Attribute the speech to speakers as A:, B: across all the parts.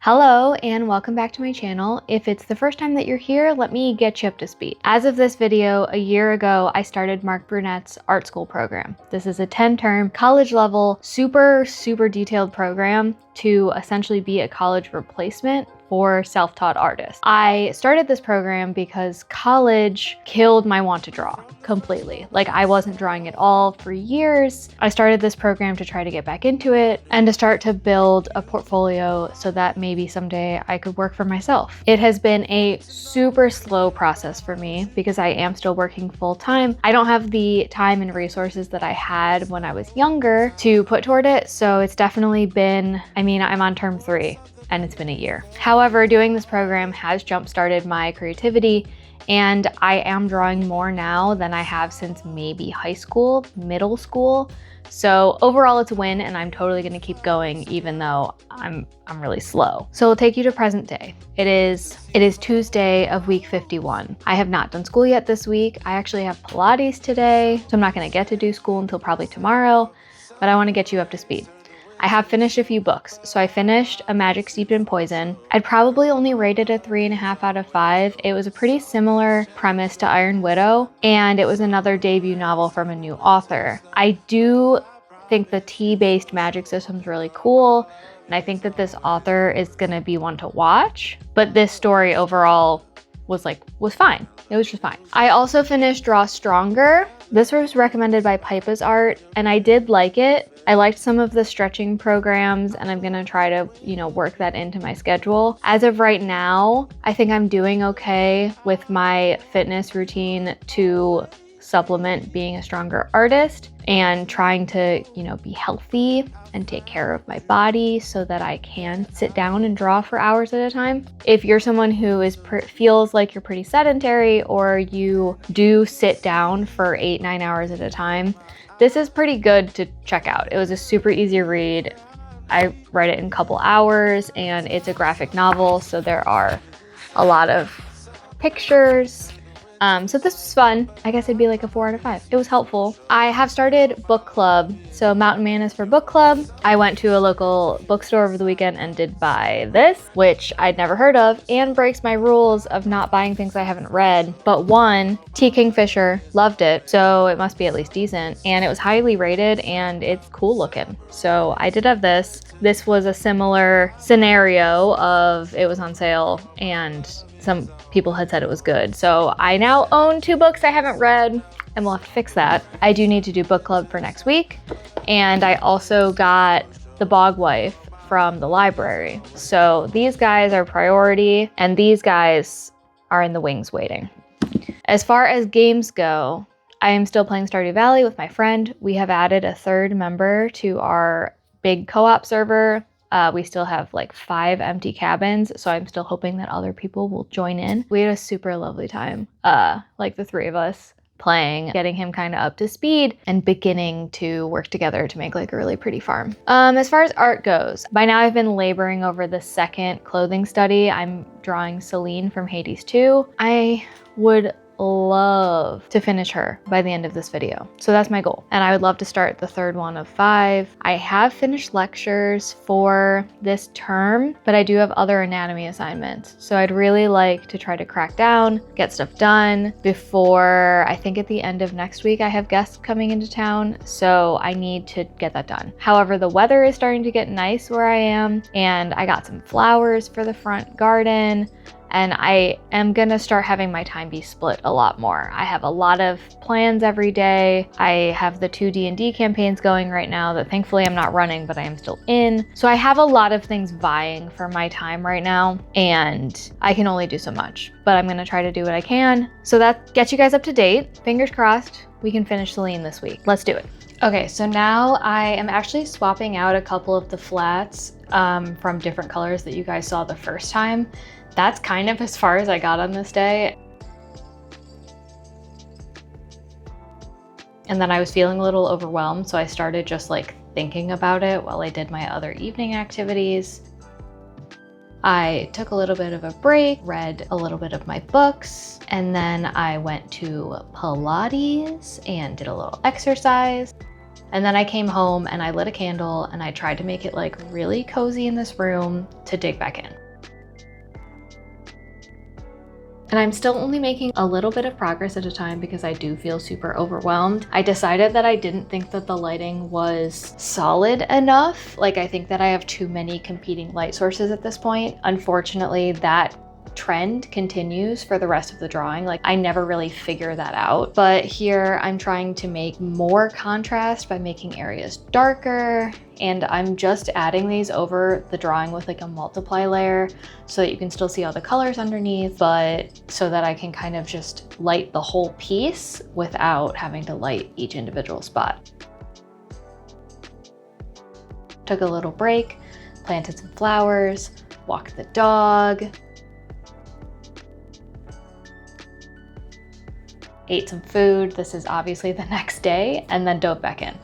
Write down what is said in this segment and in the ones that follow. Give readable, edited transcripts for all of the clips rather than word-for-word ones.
A: Hello and welcome back to my channel. If it's the first time that you're here, let me get you up to speed. As of this video, a year ago, I started Marc Brunet's art school program. This is a 10-term college level, super detailed program to essentially be a college replacement for self-taught artists. I started this program because college killed my want to draw completely. Like, I wasn't drawing at all for years. I started this program to try to get back into it and to start to build a portfolio so that maybe someday I could work for myself. It has been a super slow process for me because I am still working full time. I don't have the time and resources that I had when I was younger to put toward it. So it's definitely been, I'm on term 3. And it's been a year. However, doing this program has jump-started my creativity, and I am drawing more now than I have since maybe high school, middle school. So overall it's a win, and I'm totally gonna keep going even though I'm really slow. So we'll take you to present day. It is Tuesday of week 51. I have not done school yet this week. I actually have Pilates today, so I'm not gonna get to do school until probably tomorrow, but I wanna get you up to speed. I have finished a few books. So I finished A Magic Steeped in Poison. I'd probably only rate it a 3.5 out of 5. It was a pretty similar premise to Iron Widow, and it was another debut novel from a new author. I do think the tea-based magic system is really cool, and I think that this author is gonna be one to watch, but this story overall was fine. It was just fine. I also finished Draw Stronger. This was recommended by Pipa's Art, and I did like it. I liked some of the stretching programs, and I'm gonna try to, work that into my schedule. As of right now, I think I'm doing okay with my fitness routine to supplement being a stronger artist and trying to, be healthy and take care of my body so that I can sit down and draw for hours at a time. If you're someone who feels like you're pretty sedentary, or you do sit down for 8-9 hours at a time, this is pretty good to check out. It was a super easy read. I read it in a couple hours, and it's a graphic novel, so there are a lot of pictures. So this was fun. I guess it'd be like a 4 out of 5. It was helpful. I have started book club. So Mountain Man is for book club. I went to a local bookstore over the weekend and did buy this, which I'd never heard of, and breaks my rules of not buying things I haven't read. But one, T. Kingfisher, loved it. So it must be at least decent. And it was highly rated, and it's cool looking. So I did have this. This was a similar scenario of it was on sale, and some people had said it was good. So I now own 2 books I haven't read, and we'll have to fix that. I do need to do book club for next week. And I also got the Bog Wife from the library. So these guys are priority, and these guys are in the wings waiting. As far as games go, I am still playing Stardew Valley with my friend. We have added a 3rd member to our big co-op server. We still have 5 empty cabins, so I'm still hoping that other people will join in. We had a super lovely time, the 3 of us playing, getting him kind of up to speed, and beginning to work together to make a really pretty farm. As far as art goes, by now I've been laboring over the 2nd clothing study. I'm drawing Celine from Hades 2. I would love to finish her by the end of this video. So that's my goal. And I would love to start the 3rd one of 5. I have finished lectures for this term, but I do have other anatomy assignments. So I'd really like to try to crack down, get stuff done before, I think at the end of next week, I have guests coming into town. So I need to get that done. However, the weather is starting to get nice where I am, and I got some flowers for the front garden. And I am gonna start having my time be split a lot more. I have a lot of plans every day. I have the 2 D&D campaigns going right now that thankfully I'm not running, but I am still in. So I have a lot of things vying for my time right now, and I can only do so much, but I'm gonna try to do what I can. So that gets you guys up to date. Fingers crossed we can finish Celine this week. Let's do it. Okay, so now I am actually swapping out a couple of the flats from different colors that you guys saw the first time. That's kind of as far as I got on this day. And then I was feeling a little overwhelmed, so I started just thinking about it while I did my other evening activities. I took a little bit of a break, read a little bit of my books, and then I went to Pilates and did a little exercise. And then I came home and I lit a candle and I tried to make it like really cozy in this room to dig back in. And I'm still only making a little bit of progress at a time because I do feel super overwhelmed. I decided that I didn't think that the lighting was solid enough. Like, I think that I have too many competing light sources at this point. Unfortunately, that trend continues for the rest of the drawing. Like, I never really figure that out. But here I'm trying to make more contrast by making areas darker, and I'm just adding these over the drawing with like a multiply layer so that you can still see all the colors underneath, but so that I can kind of just light the whole piece without having to light each individual spot. Took a little break, planted some flowers, walked the dog, ate some food. This is obviously the next day, and then dove back in.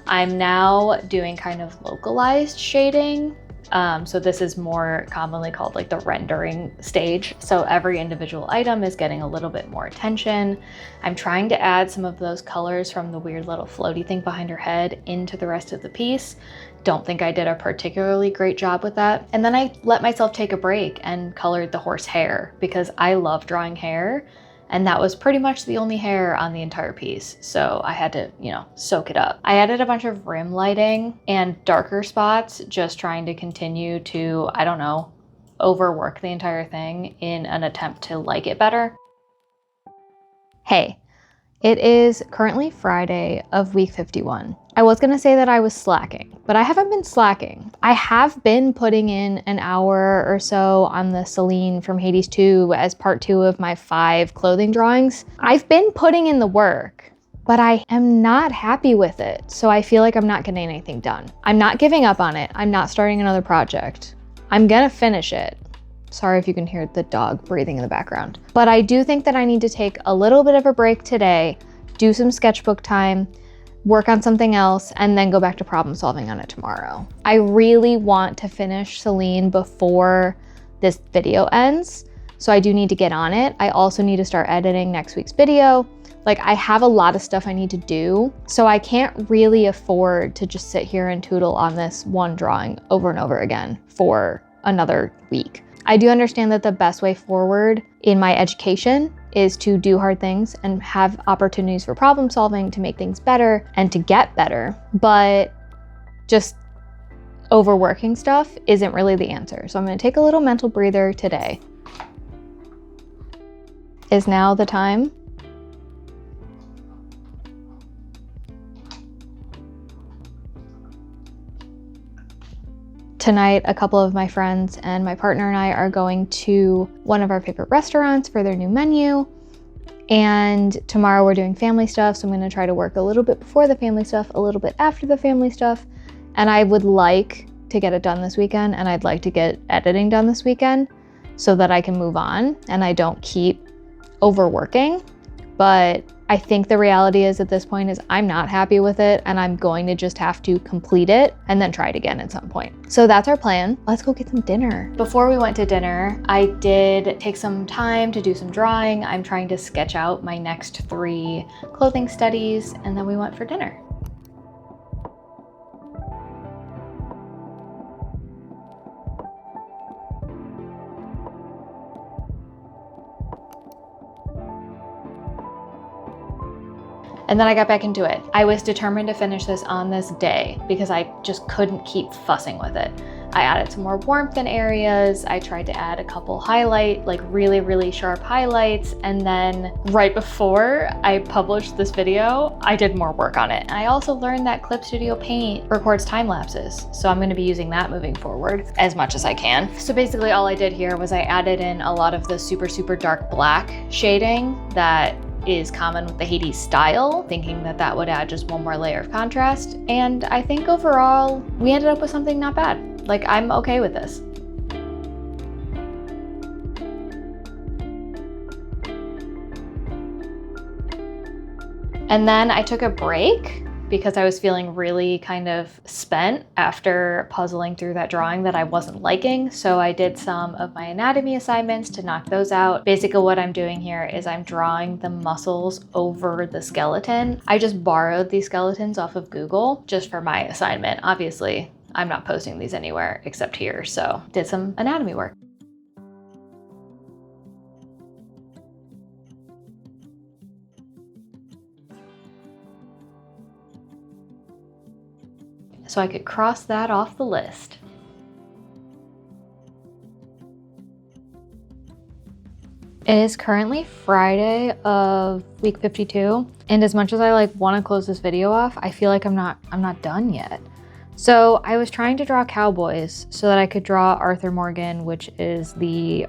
A: I'm now doing kind of localized shading. So this is more commonly called like the rendering stage. So every individual item is getting a little bit more attention. I'm trying to add some of those colors from the weird little floaty thing behind her head into the rest of the piece. Don't think I did a particularly great job with that. And then I let myself take a break and colored the horse hair because I love drawing hair. And that was pretty much the only hair on the entire piece. So I had to, you know, soak it up. I added a bunch of rim lighting and darker spots, just trying to continue to, I don't know, overwork the entire thing in an attempt to like it better. Hey, it is currently Friday of week 51. I was gonna say that I was slacking, but I haven't been slacking. I have been putting in an hour or so on the Celine from Hades 2 as part 2 of my 5 clothing drawings. I've been putting in the work, but I am not happy with it. So I feel like I'm not getting anything done. I'm not giving up on it. I'm not starting another project. I'm gonna finish it. Sorry if you can hear the dog breathing in the background. But I do think that I need to take a little bit of a break today, do some sketchbook time, work on something else, and then go back to problem solving on it tomorrow. I really want to finish Celine before this video ends, so I do need to get on it. I also need to start editing next week's video. Like, I have a lot of stuff I need to do, so I can't really afford to just sit here and tootle on this one drawing over and over again for another week. I do understand that the best way forward in my education is to do hard things and have opportunities for problem solving to make things better and to get better, but just overworking stuff isn't really the answer. So I'm gonna take a little mental breather today. Is now the time? Tonight, a couple of my friends and my partner and I are going to one of our favorite restaurants for their new menu. And tomorrow we're doing family stuff. So I'm gonna try to work a little bit before the family stuff, a little bit after the family stuff. And I would like to get it done this weekend, and I'd like to get editing done this weekend so that I can move on and I don't keep overworking. But I think the reality is at this point is I'm not happy with it, and I'm going to just have to complete it and then try it again at some point. So that's our plan. Let's go get some dinner. Before we went to dinner, I did take some time to do some drawing. I'm trying to sketch out my next 3 clothing studies, and then we went for dinner. And then I got back into it. I was determined to finish this on this day because I just couldn't keep fussing with it. I added some more warmth in areas. I tried to add a couple really sharp highlights. And then right before I published this video, I did more work on it. And I also learned that Clip Studio Paint records time lapses. So I'm gonna be using that moving forward as much as I can. So basically all I did here was I added in a lot of the super dark black shading that is common with the Hades style, thinking that that would add just one more layer of contrast. And I think overall, we ended up with something not bad. Like, I'm okay with this. And then I took a break because I was feeling really kind of spent after puzzling through that drawing that I wasn't liking. So I did some of my anatomy assignments to knock those out. Basically what I'm doing here is I'm drawing the muscles over the skeleton. I just borrowed these skeletons off of Google just for my assignment. Obviously, I'm not posting these anywhere except here, so did some anatomy work. So I could cross that off the list. It is currently Friday of week 52, and as much as I want to close this video off, I feel like I'm not done yet. So I was trying to draw cowboys so that I could draw Arthur Morgan, which is the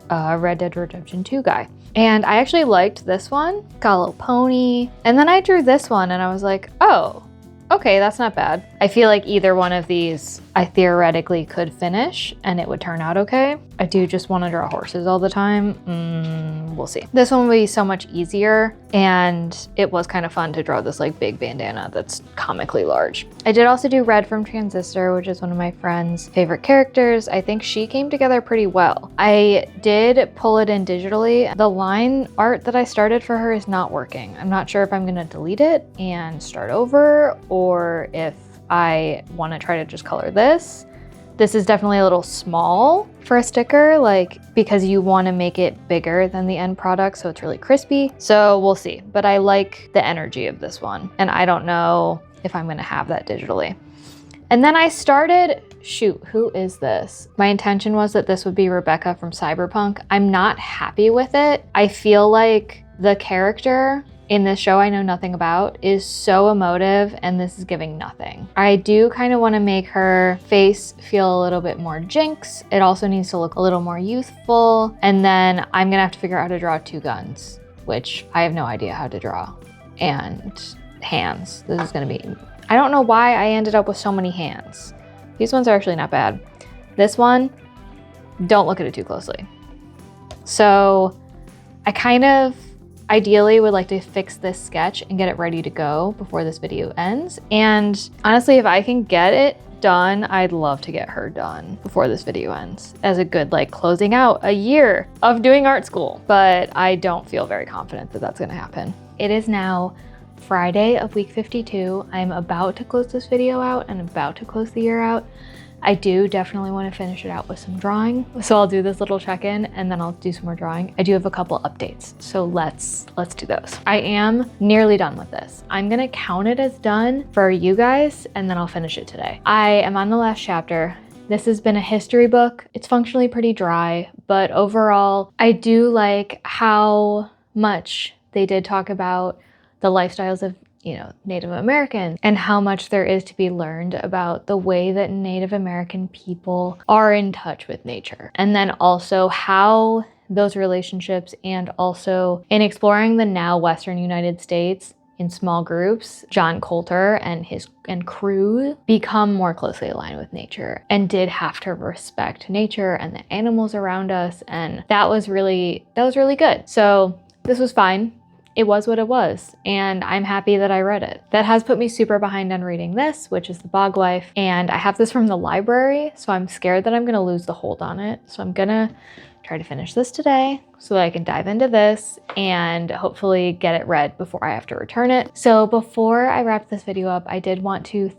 A: Red Dead Redemption 2 guy. And I actually liked this one, got a little pony, and then I drew this one and I was like, oh, okay, that's not bad. I feel like either one of these I theoretically could finish and it would turn out okay. I do just want to draw horses all the time. We'll see. This one will be so much easier, and it was kind of fun to draw this big bandana that's comically large. I did also do Red from Transistor, which is one of my friend's favorite characters. I think she came together pretty well. I did pull it in digitally. The line art that I started for her is not working. I'm not sure if I'm gonna delete it and start over, or if I want to try to just color this. This is definitely a little small for a sticker, because you want to make it bigger than the end product so it's really crispy. So we'll see, but I like the energy of this one, and I don't know if I'm going to have that digitally. And then I started, shoot, who is this? My intention was that this would be Rebecca from Cyberpunk. I'm not happy with it. I feel like the character in this show I know nothing about is so emotive, and this is giving nothing. I do kind of want to make her face feel a little bit more Jinx. It also needs to look a little more youthful. And then I'm gonna have to figure out how to draw two guns, which I have no idea how to draw. And hands. This is gonna be, I don't know why I ended up with so many hands. These ones are actually not bad. This one, don't look at it too closely. So I kind of ideally would like to fix this sketch and get it ready to go before this video ends. And honestly, if I can get it done, I'd love to get her done before this video ends as a good closing out a year of doing art school. But I don't feel very confident that that's gonna happen. It is now Friday of week 52. I'm about to close this video out and about to close the year out. I do definitely want to finish it out with some drawing. So I'll do this little check-in and then I'll do some more drawing. I do have a couple updates, so let's do those. I am nearly done with this. I'm gonna count it as done for you guys, and then I'll finish it today. I am on the last chapter. This has been a history book. It's functionally pretty dry, but overall, I do like how much they did talk about the lifestyles of Native Americans, and how much there is to be learned about the way that Native American people are in touch with nature. And then also how those relationships, and also in exploring the now Western United States in small groups, John Coulter and his crew become more closely aligned with nature and did have to respect nature and the animals around us. And that was really good. So this was fine. It was what it was, and I'm happy that I read it. That has put me super behind on reading this, which is the Bog Wife, and I have this from the library, so I'm scared that I'm gonna lose the hold on it. So I'm gonna try to finish this today so that I can dive into this and hopefully get it read before I have to return it. So before I wrap this video up, I did want to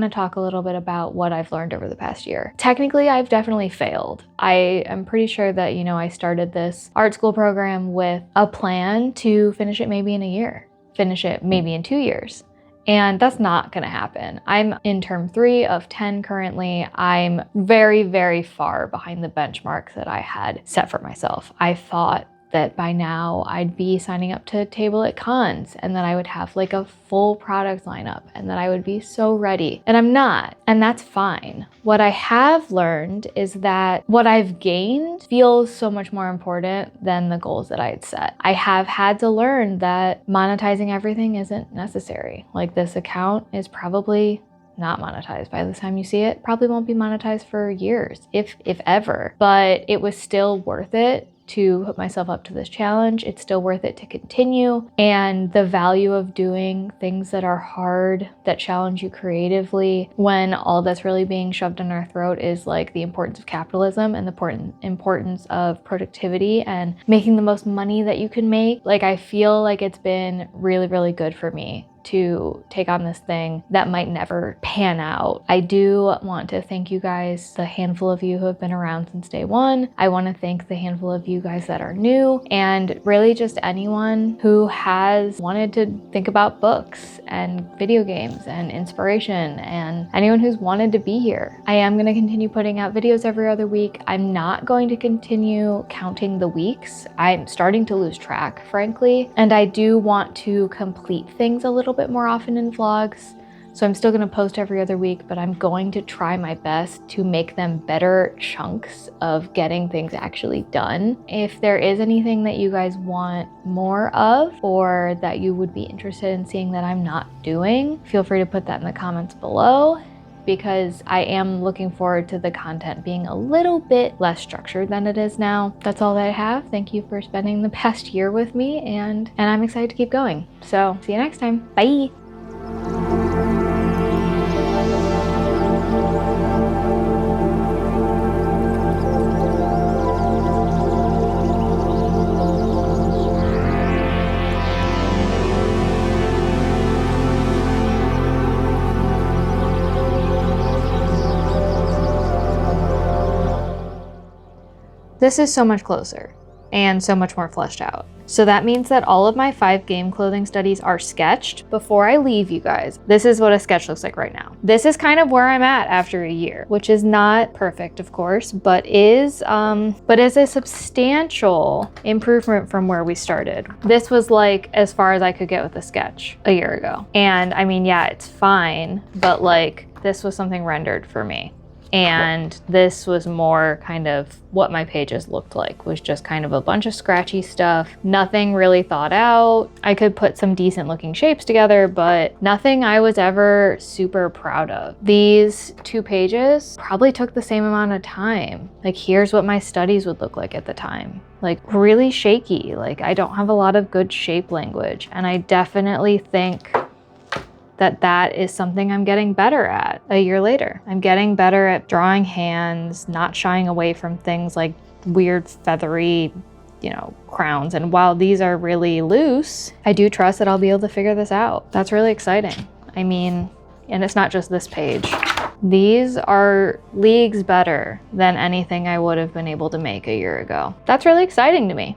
A: talk a little bit about what I've learned over the past year. Technically, I've definitely failed. I am pretty sure that, I started this art school program with a plan to finish it maybe in a year, finish it maybe in 2 years. And that's not gonna happen. I'm in term 3 of 10 currently. I'm very, very far behind the benchmark that I had set for myself. I thought that by now I'd be signing up to table at cons, and that I would have a full product lineup, and that I would be so ready. And I'm not, and that's fine. What I have learned is that what I've gained feels so much more important than the goals that I had set. I have had to learn that monetizing everything isn't necessary. This account is probably not monetized by the time you see it. Probably won't be monetized for years, if ever, but it was still worth it to put myself up to this challenge. It's still worth it to continue. And the value of doing things that are hard, that challenge you creatively, when all that's really being shoved in our throat is like the importance of capitalism and the importance of productivity and making the most money that you can make. Like, I feel like it's been really, really good for me to take on this thing that might never pan out. I do want to thank you guys, the handful of you who have been around since day one. I want to thank the handful of you guys that are new, and really just anyone who has wanted to think about books and video games and inspiration, and anyone who's wanted to be here. I am going to continue putting out videos every other week. I'm not going to continue counting the weeks. I'm starting to lose track, frankly, and I do want to complete things a little bit more often in vlogs. So I'm still going to post every other week, but I'm going to try my best to make them better chunks of getting things actually done. If there is anything that you guys want more of, or that you would be interested in seeing that I'm not doing, feel free to put that in the comments below, because I am looking forward to the content being a little bit less structured than it is now. That's all that I have. Thank you for spending the past year with me, and I'm excited to keep going. So see you next time. Bye. This is so much closer and so much more fleshed out. So that means that all of my 5 game clothing studies are sketched before I leave you guys. This is what a sketch looks like right now. This is kind of where I'm at after a year, which is not perfect, of course, but is a substantial improvement from where we started. This was like as far as I could get with a sketch a year ago. And I mean, yeah, it's fine, but like this was something rendered for me. And this was more kind of what my pages looked like, was just kind of a bunch of scratchy stuff, nothing really thought out. I could put some decent looking shapes together, but nothing I was ever super proud of. These 2 pages probably took the same amount of time. Like, here's what my studies would look like at the time. Like, really shaky. Like, I don't have a lot of good shape language, and I definitely think that is something I'm getting better at a year later. I'm getting better at drawing hands, not shying away from things like weird feathery, crowns. And while these are really loose, I do trust that I'll be able to figure this out. That's really exciting. I mean, and it's not just this page. These are leagues better than anything I would have been able to make a year ago. That's really exciting to me.